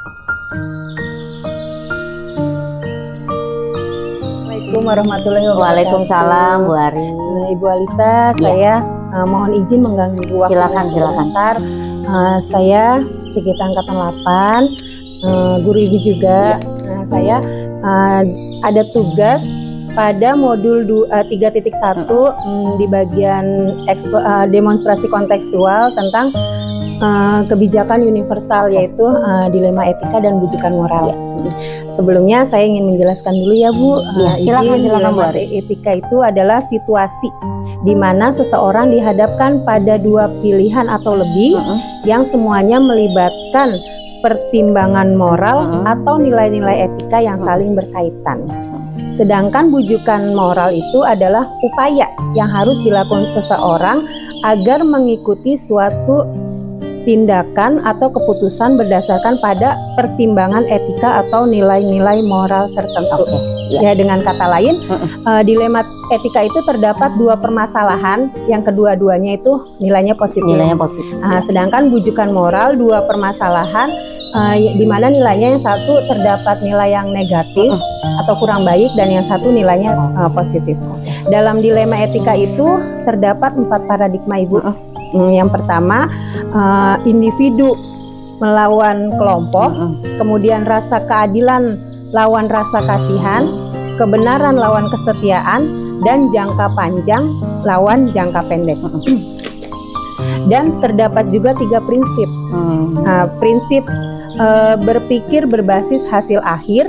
Assalamualaikum warahmatullahi wabarakatuh. Waalaikumsalam, Bu Ari. Ibu Alisa, saya mohon izin mengganggu waktu Silakan. sebentar. Saya Cikita Angkatan 8, guru ibu juga. Saya ada tugas pada modul 3.1 di bagian demonstrasi kontekstual tentang kebijakan universal, yaitu dilema etika dan bujukan moral. Sebelumnya saya ingin menjelaskan dulu ya Bu. Silakan Bu. Etika itu adalah situasi di mana seseorang dihadapkan pada dua pilihan atau lebih yang semuanya melibatkan pertimbangan moral atau nilai-nilai etika yang saling berkaitan. Sedangkan bujukan moral itu adalah upaya yang harus dilakukan seseorang agar mengikuti suatu tindakan atau keputusan berdasarkan pada pertimbangan etika atau nilai-nilai moral tertentu. Ya, dengan kata lain, dilema etika itu terdapat dua permasalahan yang kedua-duanya itu nilainya positif. Sedangkan bujukan moral dua permasalahan di mana nilainya yang satu terdapat nilai yang negatif atau kurang baik dan yang satu nilainya positif. Dalam dilema etika itu terdapat 4 paradigma Ibu. Yang pertama, individu melawan kelompok, kemudian rasa keadilan lawan rasa kasihan, kebenaran lawan kesetiaan, dan jangka panjang lawan jangka pendek. Dan terdapat juga 3 prinsip. Prinsip berpikir berbasis hasil akhir,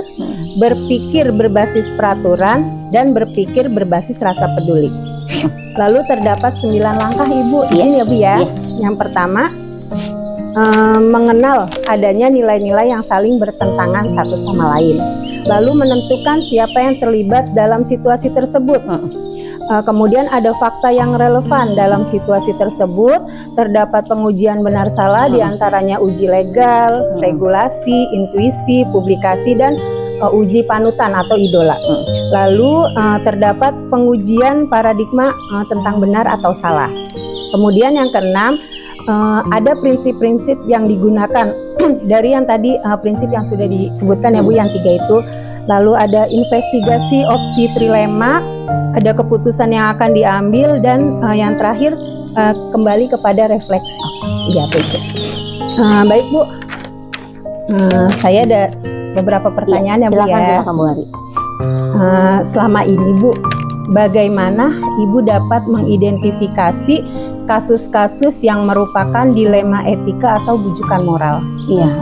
berpikir berbasis peraturan, dan berpikir berbasis rasa peduli. Lalu terdapat 9 langkah Ibu, izin ya Bu ya. Yang pertama, mengenal adanya nilai-nilai yang saling bertentangan satu sama lain. Lalu menentukan siapa yang terlibat dalam situasi tersebut. Kemudian ada fakta yang relevan dalam situasi tersebut. Terdapat pengujian benar salah, diantaranya uji legal, regulasi, intuisi, publikasi, dan uji panutan atau idola. Lalu terdapat pengujian paradigma tentang benar atau salah. Kemudian yang keenam, ada prinsip-prinsip yang digunakan dari yang tadi prinsip yang sudah disebutkan ya Bu, yang 3 itu. Lalu ada investigasi opsi trilema, ada keputusan yang akan diambil, dan yang terakhir kembali kepada refleksi. Ya begitu. Baik Bu, saya ada beberapa pertanyaan ya Bu ya. Silakan Bu Ari. Selama ini Bu, bagaimana Ibu dapat mengidentifikasi kasus-kasus yang merupakan dilema etika atau bujukan moral? Iya,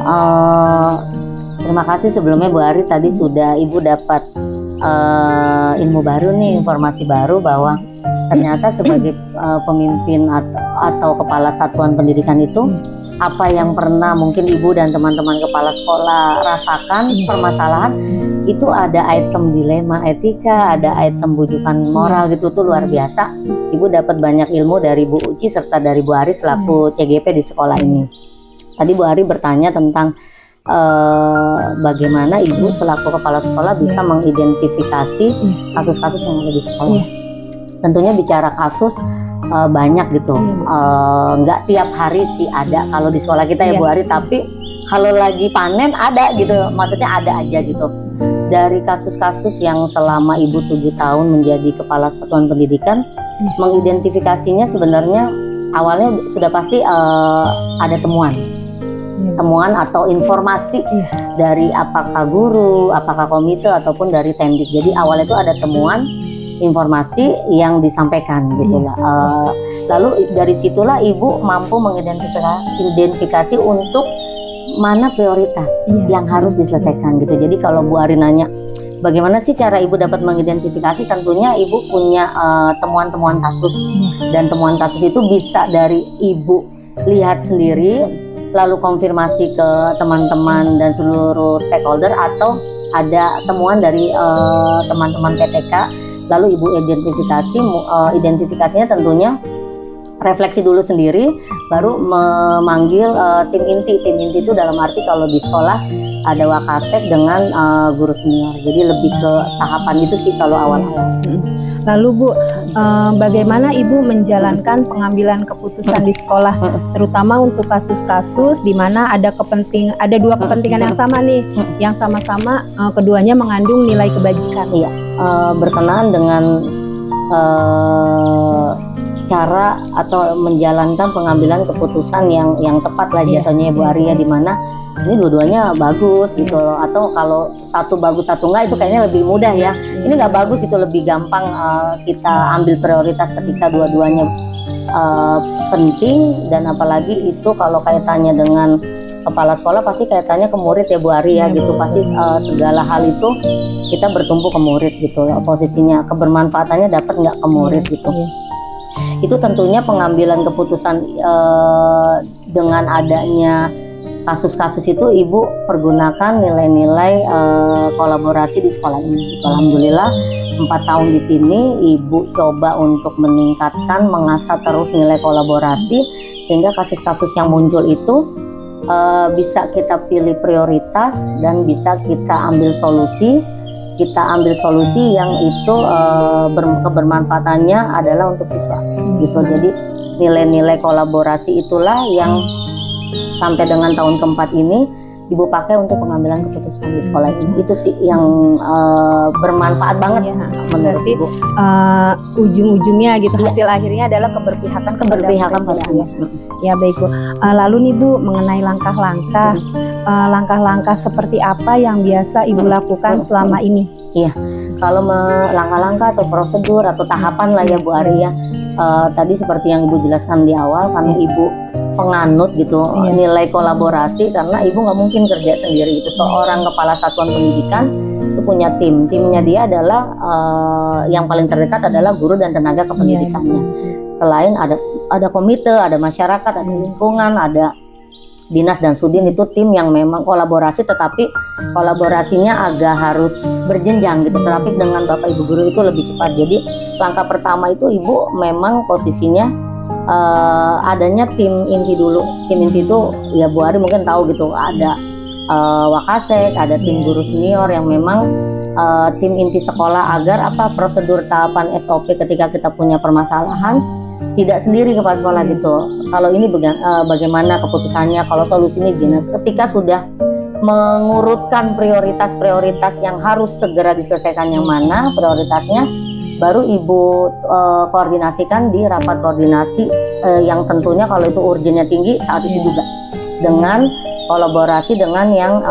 terima kasih sebelumnya Bu Ari, tadi sudah Ibu dapat ilmu baru nih, informasi baru bahwa ternyata sebagai pemimpin atau kepala satuan pendidikan itu, apa yang pernah mungkin Ibu dan teman-teman kepala sekolah rasakan permasalahan itu ada item dilema etika, ada item bujukan moral gitu, tuh luar biasa. Ibu dapat banyak ilmu dari Bu Uci serta dari Bu Ari selaku CGP di sekolah ini. Tadi Bu Ari bertanya tentang bagaimana Ibu selaku kepala sekolah bisa mengidentifikasi kasus-kasus yang ada di sekolah. Tentunya bicara kasus banyak gitu, nggak tiap hari sih ada kalau di sekolah kita ya Bu Ari, tapi kalau lagi panen ada gitu, maksudnya ada aja gitu. Dari kasus-kasus yang selama Ibu 7 tahun menjadi kepala satuan pendidikan, mengidentifikasinya sebenarnya awalnya sudah pasti ada temuan atau informasi dari apakah guru, apakah komite ataupun dari Tendik. Jadi awalnya itu ada temuan informasi yang disampaikan gitu lah. Lalu dari situlah Ibu mampu mengidentifikasi untuk mana prioritas yang harus diselesaikan gitu. Jadi kalau Bu Ari nanya bagaimana sih cara Ibu dapat mengidentifikasi, tentunya Ibu punya temuan-temuan kasus, dan temuan kasus itu bisa dari Ibu lihat sendiri lalu konfirmasi ke teman-teman dan seluruh stakeholder, atau ada temuan dari teman-teman PTK lalu Ibu identifikasinya tentunya refleksi dulu sendiri, baru memanggil tim inti itu dalam arti kalau di sekolah ada wakasek dengan guru senior. Jadi lebih ke tahapan itu sih kalau awal-awal. Lalu Bu, bagaimana Ibu menjalankan pengambilan keputusan di sekolah, terutama untuk kasus-kasus di mana ada dua kepentingan yang sama nih, yang sama-sama keduanya mengandung nilai kebajikan. Iya, berkenaan dengan cara atau menjalankan pengambilan keputusan yang tepat lah jatuhnya Bu Arya, di mana ini dua-duanya bagus gitu loh. Atau kalau satu bagus satu enggak, itu kayaknya lebih mudah ya. Ini nggak bagus gitu, lebih gampang kita ambil prioritas ketika dua-duanya penting. Dan apalagi itu kalau kaitannya dengan kepala sekolah, pasti kaitannya ke murid ya Bu Arya gitu. Pasti segala hal itu kita bertumpu ke murid gitu, posisinya kebermanfaatannya dapat nggak ke murid gitu. Itu tentunya pengambilan keputusan dengan adanya kasus-kasus itu, Ibu pergunakan nilai-nilai kolaborasi di sekolah ini. Alhamdulillah 4 tahun di sini Ibu coba untuk meningkatkan, mengasah terus nilai kolaborasi, sehingga kasus-kasus yang muncul itu bisa kita pilih prioritas dan bisa kita ambil solusi. Yang itu kebermanfaatannya adalah untuk siswa gitu. Jadi nilai-nilai kolaborasi itulah yang sampai dengan tahun keempat ini Ibu pakai untuk pengambilan keputusan di sekolah ini. Itu sih yang bermanfaat banget menurut Ibu. Ujung-ujungnya gitu, hasil akhirnya adalah keberpihakan pada anak. Ya baik Bu. Lalu nih Bu, mengenai langkah-langkah seperti apa yang biasa Ibu lakukan selama ini? Iya, kalau langkah-langkah atau prosedur atau tahapan lah ya Bu Arya. Tadi seperti yang Ibu jelaskan di awal, karena Ibu penganut gitu nilai kolaborasi, karena Ibu nggak mungkin kerja sendiri gitu. Seorang kepala satuan pendidikan itu punya timnya dia adalah yang paling terdekat adalah guru dan tenaga kependidikannya. Selain ada komite, ada masyarakat, ada lingkungan, ada dinas dan sudin, itu tim yang memang kolaborasi, tetapi kolaborasinya agak harus berjenjang gitu. Tetapi dengan Bapak Ibu guru itu lebih cepat. Jadi langkah pertama itu Ibu memang posisinya adanya tim inti dulu. Tim inti itu ya Bu Ari mungkin tahu gitu, ada wakasek, ada tim guru senior yang memang tim inti sekolah, agar prosedur tahapan SOP ketika kita punya permasalahan tidak sendiri kepala sekolah gitu. Kalau ini bagaimana keputusannya, kalau solusinya gimana. Ketika sudah mengurutkan prioritas-prioritas yang harus segera diselesaikan yang mana prioritasnya, baru Ibu koordinasikan di rapat koordinasi yang tentunya kalau itu urgennya tinggi saat itu juga, dengan kolaborasi dengan yang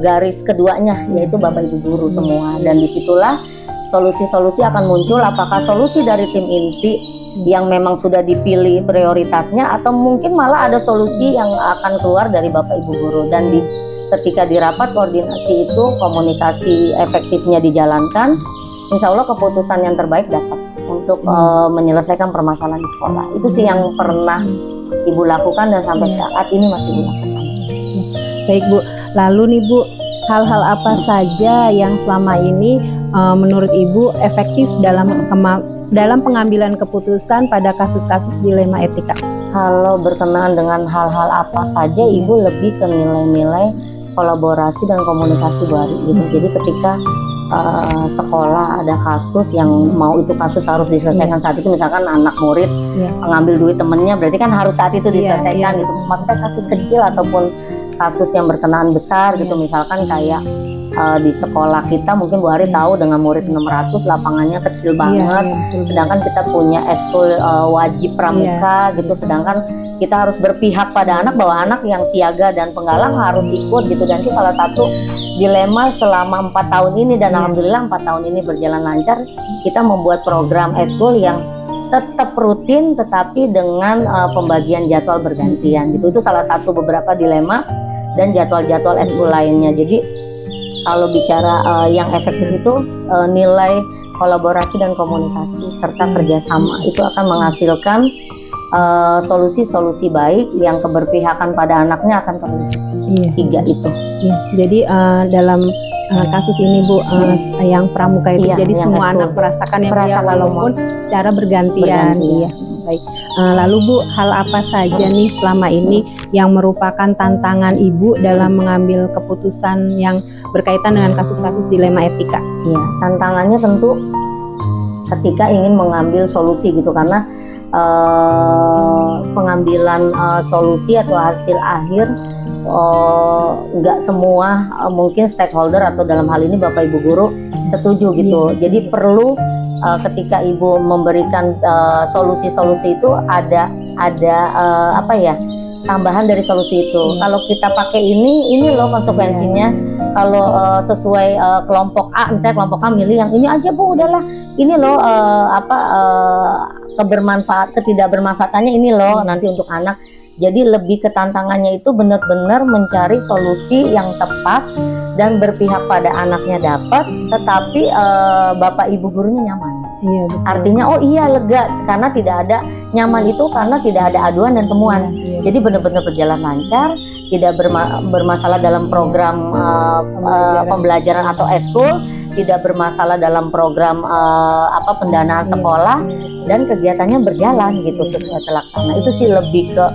garis keduanya, yaitu Bapak Ibu guru semua. Dan disitulah solusi-solusi akan muncul, apakah solusi dari tim inti yang memang sudah dipilih prioritasnya, atau mungkin malah ada solusi yang akan keluar dari Bapak Ibu guru. Dan ketika di rapat koordinasi itu komunikasi efektifnya dijalankan, insya Allah keputusan yang terbaik dapat untuk menyelesaikan permasalahan di sekolah. Itu sih yang pernah Ibu lakukan dan sampai saat ini masih Ibu lakukan. Baik Bu, lalu nih Bu, hal-hal apa saja yang selama ini menurut Ibu efektif dalam pengambilan keputusan pada kasus-kasus dilema etika? Kalau berkenaan dengan hal-hal apa saja, Ibu lebih ke nilai-nilai kolaborasi dan komunikasi Bu Ari gitu. Jadi ketika sekolah ada kasus yang mau itu kasus harus diselesaikan saat itu, misalkan anak murid mengambil duit temennya, berarti kan harus saat itu diselesaikan gitu. Maksudnya kasus kecil ataupun kasus yang berkenaan besar gitu, misalkan kayak di sekolah kita mungkin Bu Ari tahu dengan murid 600 lapangannya kecil banget, sedangkan kita punya eskul wajib pramuka gitu, sedangkan kita harus berpihak pada anak bahwa anak yang siaga dan penggalang harus ikut gitu. Dan itu salah satu dilema selama 4 tahun ini, dan alhamdulillah 4 tahun ini berjalan lancar. Kita membuat program eskul yang tetap rutin tetapi dengan pembagian jadwal bergantian gitu. Itu salah satu beberapa dilema dan jadwal-jadwal eskul lainnya. Jadi kalau bicara yang efektif itu nilai kolaborasi dan komunikasi serta kerjasama itu akan menghasilkan solusi-solusi baik yang keberpihakan pada anaknya akan terwujud. 3 itu. Jadi dalam kasus ini Bu, yang pramuka itu jadi semua anak merasakan yang walaupun cara bergantian. Baik. Lalu Bu, hal apa saja nih selama ini yang merupakan tantangan Ibu dalam mengambil keputusan yang berkaitan dengan kasus-kasus dilema etika? Iya, tantangannya tentu ketika ingin mengambil solusi gitu, karena pengambilan solusi atau hasil akhir nggak semua mungkin stakeholder atau dalam hal ini Bapak Ibu guru setuju gitu. Jadi perlu ketika Ibu memberikan solusi-solusi itu ada apa ya, tambahan dari solusi itu. Kalau kita pakai ini loh konsekuensinya. Kalau sesuai kelompok A, misalnya kelompok A milih yang ini aja Bu, udahlah ini loh ketidakbermanfaatannya ini loh nanti untuk anak. Jadi lebih ke tantangannya itu benar-benar mencari solusi yang tepat dan berpihak pada anaknya dapat, tetapi Bapak Ibu gurunya nyaman. Iya, betul. Artinya oh iya lega, karena tidak ada nyaman itu karena tidak ada aduan dan temuan. Jadi benar-benar berjalan lancar, tidak bermasalah dalam program pembelajaran atau eskul, tidak bermasalah dalam program pendanaan sekolah, dan kegiatannya berjalan gitu sesuai terlaksana. Itu sih lebih ke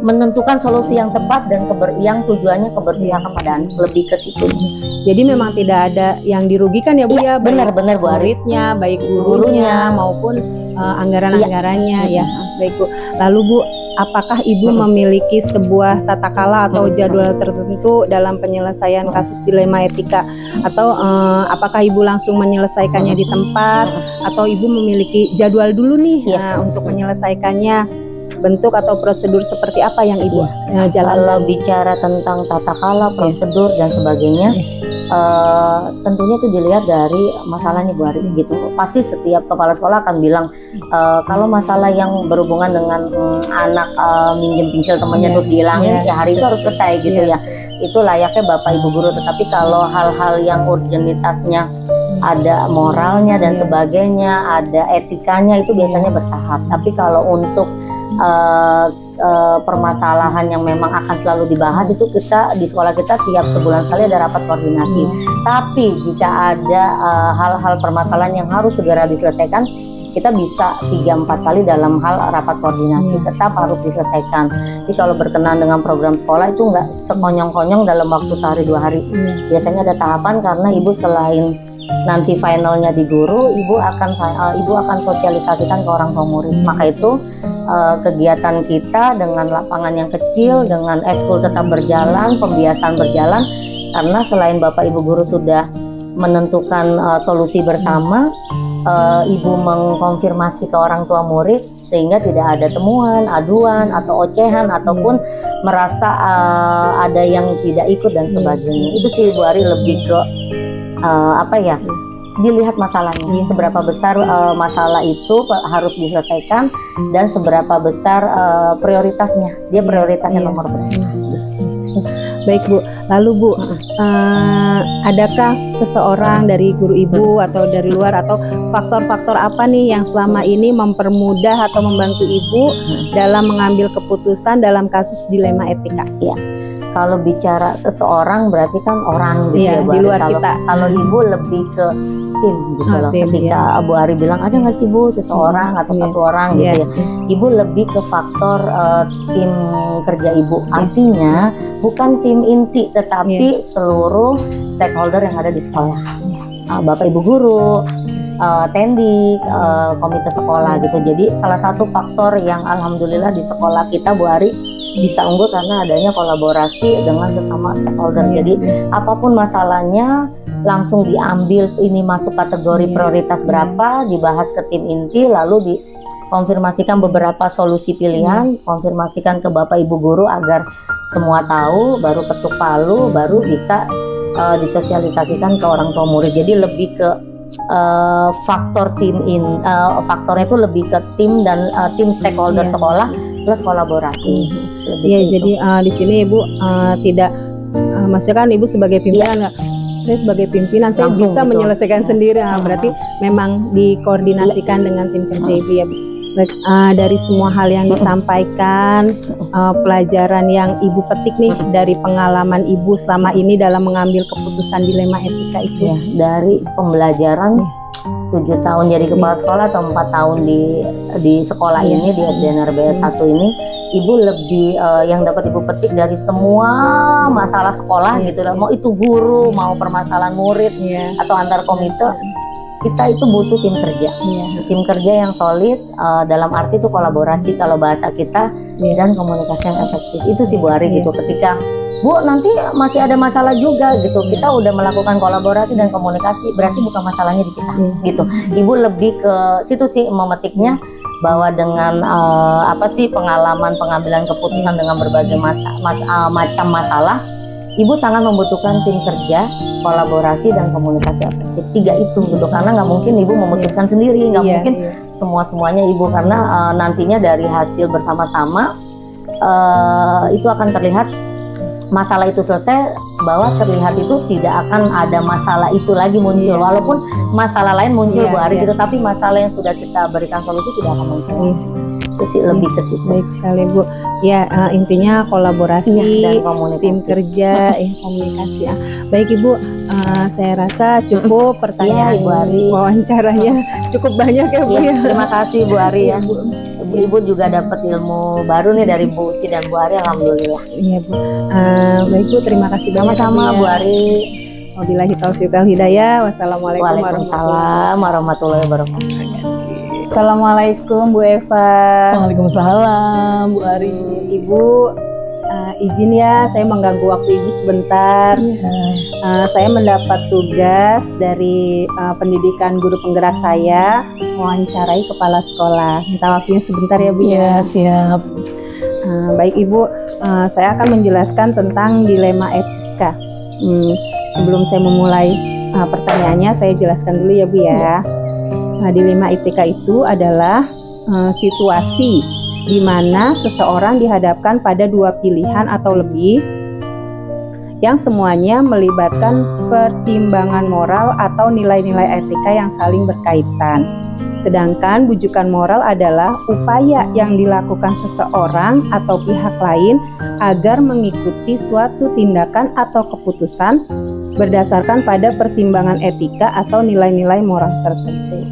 menentukan solusi yang tepat dan yang tujuannya keberpihakan pada anak, lebih ke situ. Jadi memang tidak ada yang dirugikan ya Bu ya, benar-benar Bu Ari. muridnya, baik gurunya maupun anggaran-anggarannya ya. Baik Bu. Lalu Bu, apakah Ibu memiliki sebuah tata kala atau jadwal tertentu dalam penyelesaian kasus dilema etika, atau apakah Ibu langsung menyelesaikannya di tempat, atau Ibu memiliki jadwal dulu nih untuk menyelesaikannya? Bentuk atau prosedur seperti apa yang Ibu jalankan? Kalau bicara tentang tata kala, prosedur dan sebagainya, tentunya itu dilihat dari masalahnya Bu Ari gitu. Pasti setiap kepala sekolah akan bilang kalau masalah yang berhubungan dengan anak minjem pincil temannya terus dihilangin, ya hari itu harus selesai gitu ya. Itu layaknya Bapak Ibu guru. Tetapi kalau hal-hal yang urgenitasnya, ada moralnya dan sebagainya, ada etikanya, itu biasanya bertahap. Tapi kalau untuk permasalahan yang memang akan selalu dibahas, itu kita di sekolah kita tiap sebulan sekali ada rapat koordinasi. Tapi jika ada hal-hal permasalahan yang harus segera diselesaikan, kita bisa 3-4 kali dalam hal rapat koordinasi, tetap harus diselesaikan. Jadi kalau berkenaan dengan program sekolah itu nggak sekonyong-konyong dalam waktu sehari 2 hari. Biasanya ada tahapan, karena Ibu selain nanti finalnya di guru, Ibu akan sosialisasikan ke orang tua murid. Maka itu kegiatan kita dengan lapangan yang kecil, dengan eskul tetap berjalan, pembiasaan berjalan, karena selain Bapak Ibu guru sudah menentukan solusi bersama, Ibu mengkonfirmasi ke orang tua murid sehingga tidak ada temuan, aduan atau ocehan ataupun merasa ada yang tidak ikut dan sebagainya. Itu sih Bu Ari lebih ke dilihat masalahnya, seberapa besar masalah itu harus diselesaikan dan seberapa besar prioritasnya, dia prioritasnya nomor berapa. Baik Bu, lalu Bu, adakah seseorang dari guru Ibu atau dari luar, atau faktor-faktor apa nih yang selama ini mempermudah atau membantu Ibu dalam mengambil keputusan dalam kasus dilema etika? Ya, kalau bicara seseorang berarti kan orang gitu ya, di luar kita. Kalau Ibu lebih ke tim gitu loh. Ketika Bu Ari bilang ada nggak sih Bu seseorang atau satu orang gitu ya, Ibu lebih ke faktor tim kerja Ibu. Artinya bukan tim inti, tetapi seluruh stakeholder yang ada di sekolah, Bapak Ibu guru, tendik, komite sekolah gitu. Jadi salah satu faktor yang alhamdulillah di sekolah kita Bu Ari bisa unggul karena adanya kolaborasi dengan sesama stakeholder. Jadi apapun masalahnya langsung diambil, ini masuk kategori prioritas berapa, dibahas ke tim inti, lalu dikonfirmasikan beberapa solusi pilihan, konfirmasikan ke Bapak Ibu guru agar semua tahu, baru ketuk palu, baru bisa disosialisasikan ke orang tua murid. Jadi lebih ke faktornya itu lebih ke tim dan tim stakeholder sekolah plus kolaborasi. Iya, jadi di sini Ibu tidak maksudnya kan Ibu sebagai pimpinan saya sebagai pimpinan saya langsung bisa menyelesaikan sendiri. Berarti memang dikoordinasikan dengan tim kerja Ibu ya Bu. Baik, dari semua hal yang disampaikan, pelajaran yang Ibu petik nih dari pengalaman Ibu selama ini dalam mengambil keputusan dilema etika itu. Ya, dari pembelajaran 7 tahun jadi kepala sekolah atau 4 tahun di sekolah ini, di SDNRBS 1 ini, Ibu lebih yang dapat Ibu petik dari semua masalah sekolah gitu lah, mau itu guru, mau permasalahan murid atau antar komite, kita itu butuh tim kerja, tim kerja yang solid, dalam arti itu kolaborasi kalau bahasa kita, dan komunikasi yang efektif. Itu sih Bu Ari gitu, ketika Bu nanti masih ada masalah juga gitu, kita udah melakukan kolaborasi dan komunikasi, berarti bukan masalahnya di kita gitu. Ibu lebih ke situ sih memetiknya, bahwa dengan pengalaman pengambilan keputusan dengan berbagai macam masalah, Ibu sangat membutuhkan tim kerja, kolaborasi dan komunikasi efektif. 3 itu gitu, karena nggak mungkin Ibu memutuskan sendiri, nggak mungkin semuanya Ibu, karena nantinya dari hasil bersama-sama itu akan terlihat masalah itu selesai, bahwa terlihat itu tidak akan ada masalah itu lagi muncul, walaupun masalah lain muncul Bu Ari gitu, tapi masalah yang sudah kita berikan solusi tidak akan muncul. Itu sih lebih ke situ. Baik sekali Bu. Ya, intinya kolaborasi dan komunikasi, tim kerja, komunikasi. Baik Ibu, saya rasa cukup pertanyaan Bu Ari. Wawancaranya cukup banyak ya Bu. Terima kasih Bu Ari ya. Ibu juga dapat ilmu baru nih dari Bu Uci dan Bu Ari, alhamdulillah. Iya Bu. Baik Bu, terima kasih banyak. Sama-sama Bu Ari. Wabillahi taufiq wal hidayah. Wassalamualaikum warahmatullahi wabarakatuh. Assalamualaikum Bu Eva. Waalaikumsalam Bu Ari. Ibu, izin ya saya mengganggu waktu Ibu sebentar. Saya mendapat tugas dari pendidikan guru penggerak saya, mewawancarai kepala sekolah. Minta waktunya sebentar ya Bu. Iya, siap. Baik Ibu, saya akan menjelaskan tentang dilema etika. Sebelum saya memulai pertanyaannya, saya jelaskan dulu ya Bu ya. Dilema etika itu adalah situasi di mana seseorang dihadapkan pada 2 pilihan atau lebih yang semuanya melibatkan pertimbangan moral atau nilai-nilai etika yang saling berkaitan. Sedangkan bujukan moral adalah upaya yang dilakukan seseorang atau pihak lain agar mengikuti suatu tindakan atau keputusan berdasarkan pada pertimbangan etika atau nilai-nilai moral tertentu.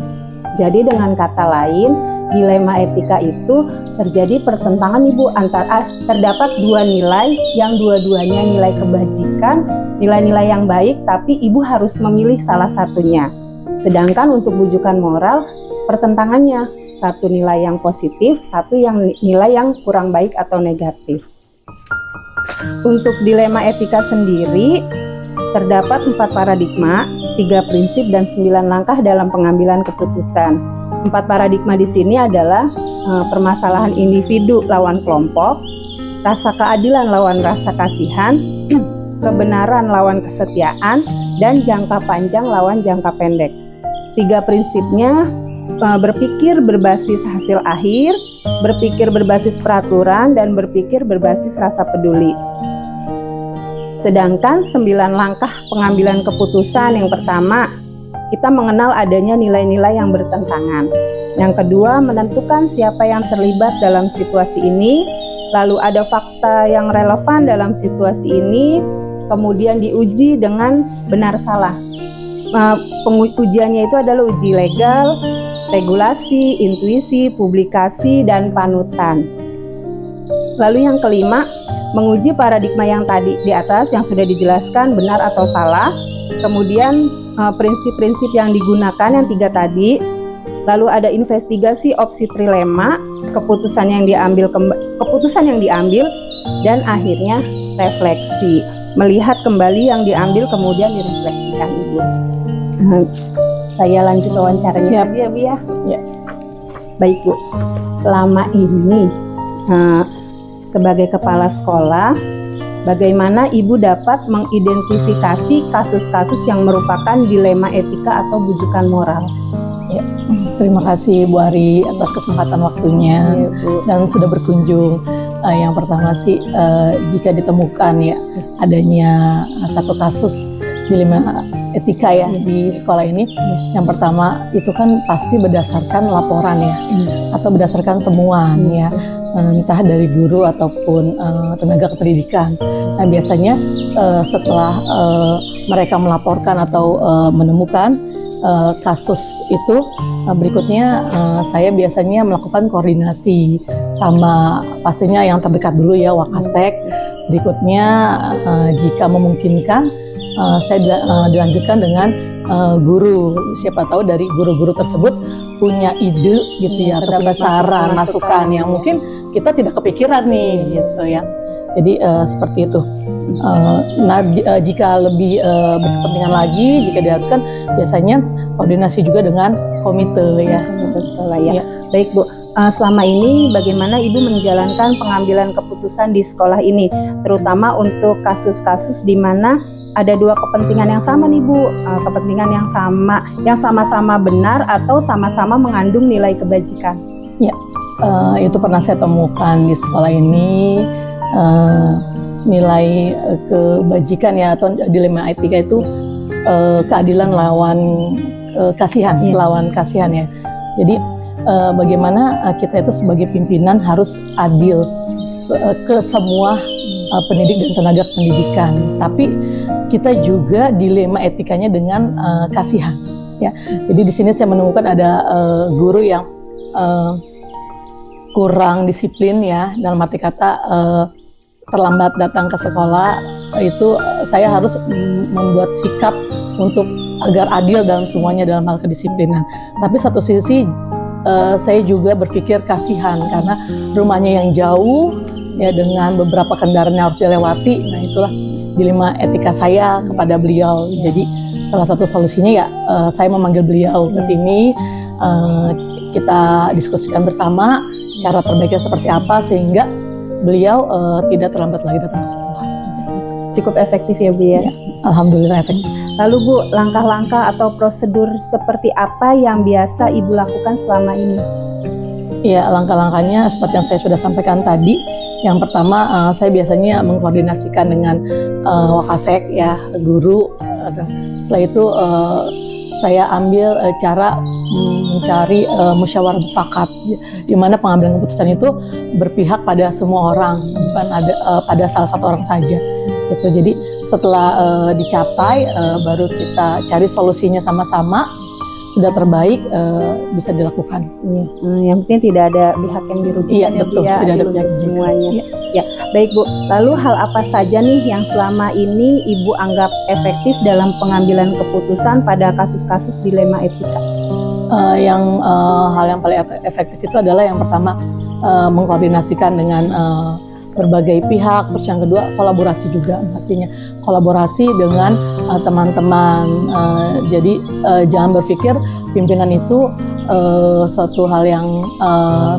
Jadi dengan kata lain, dilema etika itu terjadi pertentangan Ibu antara terdapat 2 nilai yang dua-duanya nilai kebajikan, nilai-nilai yang baik, tapi Ibu harus memilih salah satunya. Sedangkan untuk bujukan moral, pertentangannya, satu nilai yang positif, satu yang nilai yang kurang baik atau negatif. Untuk dilema etika sendiri, terdapat 4 paradigma, 3 prinsip dan 9 langkah dalam pengambilan keputusan. 4 paradigma di sini adalah permasalahan individu lawan kelompok, rasa keadilan lawan rasa kasihan, kebenaran lawan kesetiaan, dan jangka panjang lawan jangka pendek. 3 prinsipnya berpikir berbasis hasil akhir, berpikir berbasis peraturan, dan berpikir berbasis rasa peduli. Sedangkan 9 langkah pengambilan keputusan, yang pertama, kita mengenal adanya nilai-nilai yang bertentangan. Yang kedua, menentukan siapa yang terlibat dalam situasi ini, lalu ada fakta yang relevan dalam situasi ini, kemudian diuji dengan benar salah. Ujiannya itu adalah uji legal, regulasi, intuisi, publikasi, dan panutan. Lalu yang kelima, menguji paradigma yang tadi di atas yang sudah dijelaskan benar atau salah, kemudian prinsip-prinsip yang digunakan yang 3 tadi, lalu ada investigasi opsi trilema, keputusan yang diambil, dan akhirnya refleksi, melihat kembali yang diambil kemudian direfleksikan Ibu. Saya lanjut wawancaranya tadi ya Bu ya. Baik Bu, selama ini sebagai kepala sekolah, bagaimana Ibu dapat mengidentifikasi kasus-kasus yang merupakan dilema etika atau bujukan moral? Terima kasih Bu Ari atas kesempatan waktunya dan sudah berkunjung. Yang pertama sih, jika ditemukan ya adanya satu kasus dilema etika ya di sekolah ini, yang pertama itu kan pasti berdasarkan laporan ya, atau berdasarkan temuan ya. Entah dari guru ataupun tenaga kependidikan. Nah biasanya setelah mereka melaporkan atau menemukan, kasus itu, berikutnya saya biasanya melakukan koordinasi sama pastinya yang terdekat dulu ya, Wakasek. Berikutnya jika memungkinkan saya dilanjutkan dengan guru. Siapa tahu dari guru-guru tersebut punya ide gitu ya, atau punya saran, masukan yang mungkin kita tidak kepikiran nih gitu ya. Jadi seperti itu. Jika lebih berkepentingan lagi, jika diharuskan, biasanya koordinasi juga dengan komite ya. Sekolah ya. Baik Bu, selama ini bagaimana Ibu menjalankan pengambilan keputusan di sekolah ini, terutama untuk kasus-kasus di mana ada dua kepentingan yang sama nih Bu, kepentingan yang sama-sama benar atau sama-sama mengandung nilai kebajikan. Ya, itu pernah saya temukan di sekolah ini. Nilai kebajikan ya, atau dilema etika itu keadilan lawan kasihan, lawan kasihan ya. Jadi bagaimana kita itu sebagai pimpinan harus adil ke semua pendidik dan tenaga pendidikan, tapi kita juga dilema etikanya dengan kasihan ya. Jadi di sini saya menemukan ada guru yang kurang disiplin ya, dalam arti kata terlambat datang ke sekolah. Itu saya harus membuat sikap untuk agar adil dalam semuanya dalam hal kedisiplinan. Tapi satu sisi saya juga berpikir kasihan karena rumahnya yang jauh ya, dengan beberapa kendaraan yang harus dilewati. Nah itulah dilema etika saya kepada beliau. Jadi salah satu solusinya ya saya memanggil beliau ke sini, kita diskusikan bersama cara terbaiknya seperti apa sehingga beliau tidak terlambat lagi datang ke sekolah. Cukup efektif ya Bu ya? Alhamdulillah efektif. Lalu Bu, langkah-langkah atau prosedur seperti apa yang biasa Ibu lakukan selama ini? Ya, langkah-langkahnya seperti yang saya sudah sampaikan tadi. Yang pertama, saya biasanya mengkoordinasikan dengan Wakasek ya, guru. Setelah itu saya ambil cara mencari musyawarah mufakat, di mana pengambilan keputusan itu berpihak pada semua orang, bukan pada salah satu orang saja. Gitu. Jadi setelah dicapai, baru kita cari solusinya sama-sama. Sudah terbaik bisa dilakukan. Yang penting tidak ada pihak yang dirugikan. Iya betul, ya, tidak ada pihak semuanya. Ya, baik Bu. Lalu hal apa saja nih yang selama ini Ibu anggap efektif dalam pengambilan keputusan pada kasus-kasus dilema etika? Hal yang paling efektif itu adalah yang pertama mengkoordinasikan dengan berbagai pihak, terus yang kedua kolaborasi juga, artinya kolaborasi dengan teman-teman. Jadi jangan berpikir pimpinan itu suatu hal yang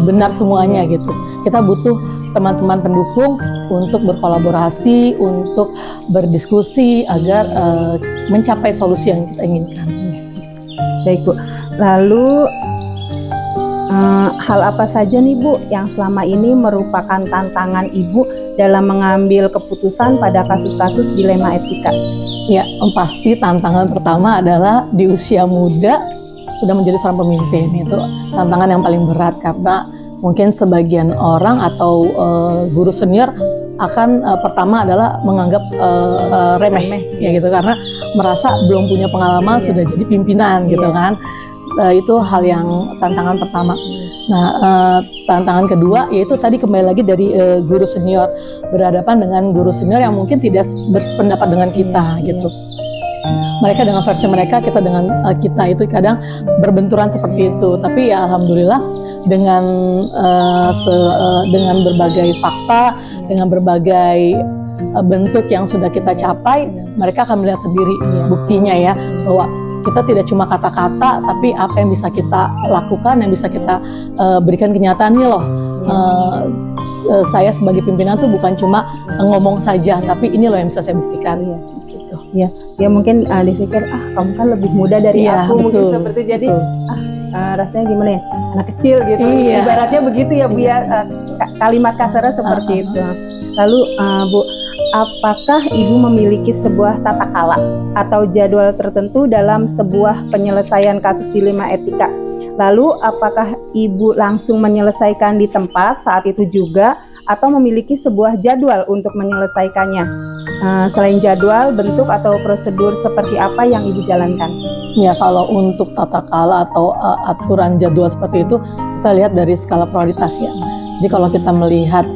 benar semuanya gitu. Kita butuh teman-teman pendukung untuk berkolaborasi, untuk berdiskusi agar mencapai solusi yang kita inginkan. Baik Bu. Lalu hal apa saja nih Bu yang selama ini merupakan tantangan Ibu dalam mengambil keputusan pada kasus-kasus dilema etika? Ya, pasti tantangan pertama adalah di usia muda sudah menjadi seorang pemimpin. Itu tantangan yang paling berat karena mungkin sebagian orang atau guru senior akan pertama adalah menganggap remeh ya gitu, karena merasa belum punya pengalaman sudah jadi pimpinan gitu kan. Itu hal yang tantangan pertama. Nah, tantangan kedua yaitu tadi kembali lagi dari guru senior, berhadapan dengan guru senior yang mungkin tidak bersependapat dengan kita gitu. Mereka dengan versi mereka, kita dengan kita, itu kadang berbenturan seperti itu. Tapi ya alhamdulillah dengan berbagai fakta, dengan berbagai bentuk yang sudah kita capai, mereka akan melihat sendiri buktinya ya, bahwa kita tidak cuma kata-kata, tapi apa yang bisa kita lakukan, yang bisa kita berikan kenyataan nih loh. Saya sebagai pimpinan tuh bukan cuma ngomong saja, tapi ini loh yang bisa saya buktikan. Gitu. Ya mungkin dipikir kamu kan lebih muda dari aku, betul, mungkin seperti jadi rasanya gimana ya, anak kecil gitu. Ibaratnya begitu ya Bu ya, kalimat kasarnya seperti itu. Lalu Bu, apakah Ibu memiliki sebuah tata kala atau jadwal tertentu dalam sebuah penyelesaian kasus dilema etika? Lalu apakah Ibu langsung menyelesaikan di tempat saat itu juga, atau memiliki sebuah jadwal untuk menyelesaikannya. Selain jadwal, bentuk atau prosedur seperti apa yang Ibu jalankan? Ya, kalau untuk tata kala atau aturan jadwal seperti itu, kita lihat dari skala prioritas ya. Jadi kalau kita melihat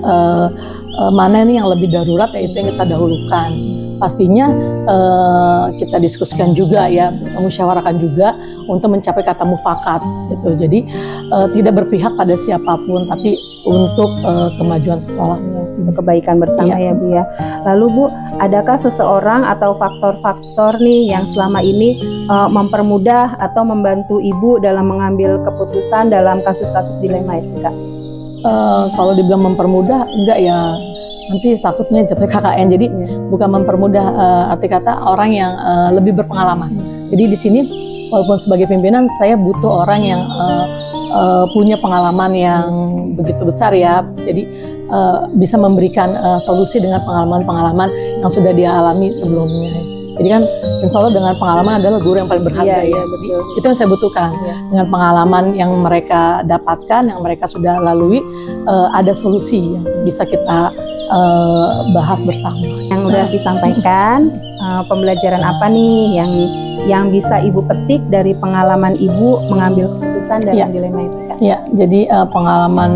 mana ini yang lebih darurat, ya itu yang kita dahulukan. Pastinya kita diskusikan juga ya, musyawarahkan juga untuk mencapai kata mufakat gitu. Jadi tidak berpihak pada siapapun, tapi untuk kemajuan sekolah, untuk kebaikan bersama ya Bu ya. Lalu Bu, adakah seseorang atau faktor-faktor nih yang selama ini mempermudah atau membantu Ibu dalam mengambil keputusan dalam kasus-kasus dilema etika? Kalau dibilang mempermudah, enggak ya. Nanti takutnya jatuh KKN. Jadi bukan mempermudah, arti kata orang yang lebih berpengalaman. Jadi di sini walaupun sebagai pimpinan saya butuh orang yang punya pengalaman yang begitu besar ya. Jadi bisa memberikan solusi dengan pengalaman-pengalaman yang sudah dia alami sebelumnya. Jadi kan insya Allah dengan pengalaman adalah guru yang paling berharga. Iya, betul. Itu yang saya butuhkan. Dengan pengalaman yang mereka dapatkan, yang mereka sudah lalui, ada solusi yang bisa kita bahas bersama. Yang udah disampaikan, pembelajaran apa nih yang bisa Ibu petik dari pengalaman Ibu mengambil keputusan dalam dilema etika? Ya, jadi pengalaman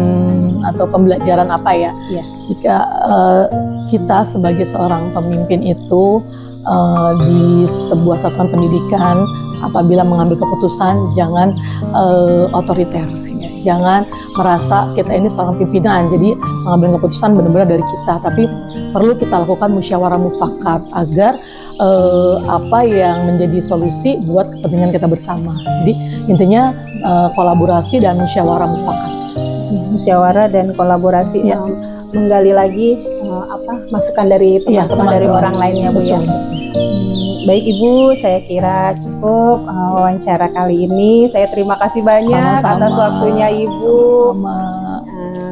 atau pembelajaran apa ya? Jika kita sebagai seorang pemimpin itu di sebuah satuan pendidikan, apabila mengambil keputusan jangan otoriter. Jangan merasa kita ini seorang pimpinan, jadi mengambil keputusan benar-benar dari kita, tapi perlu kita lakukan musyawarah mufakat agar apa yang menjadi solusi buat kepentingan kita bersama. Jadi intinya kolaborasi dan musyawarah mufakat. Musyawarah dan kolaborasi, menggali lagi masukan dari teman-teman dari orang lain ya Bu ya. Baik Ibu, saya kira cukup wawancara kali ini. Saya terima kasih banyak atas waktunya Ibu.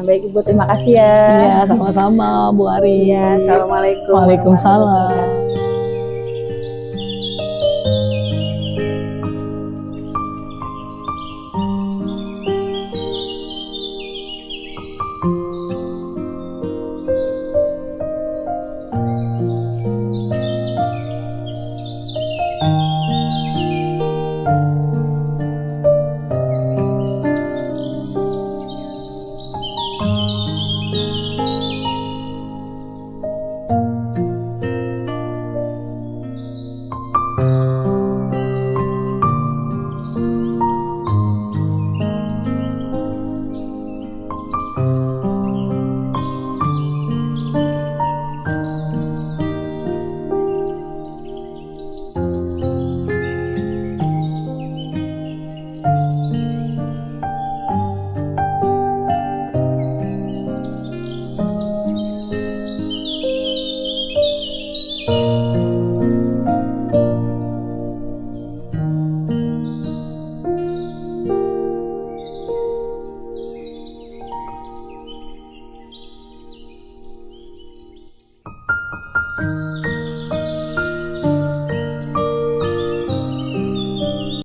Baik Ibu, terima kasih ya. Iya, sama-sama Bu Ari. Assalamualaikum. Waalaikumsalam.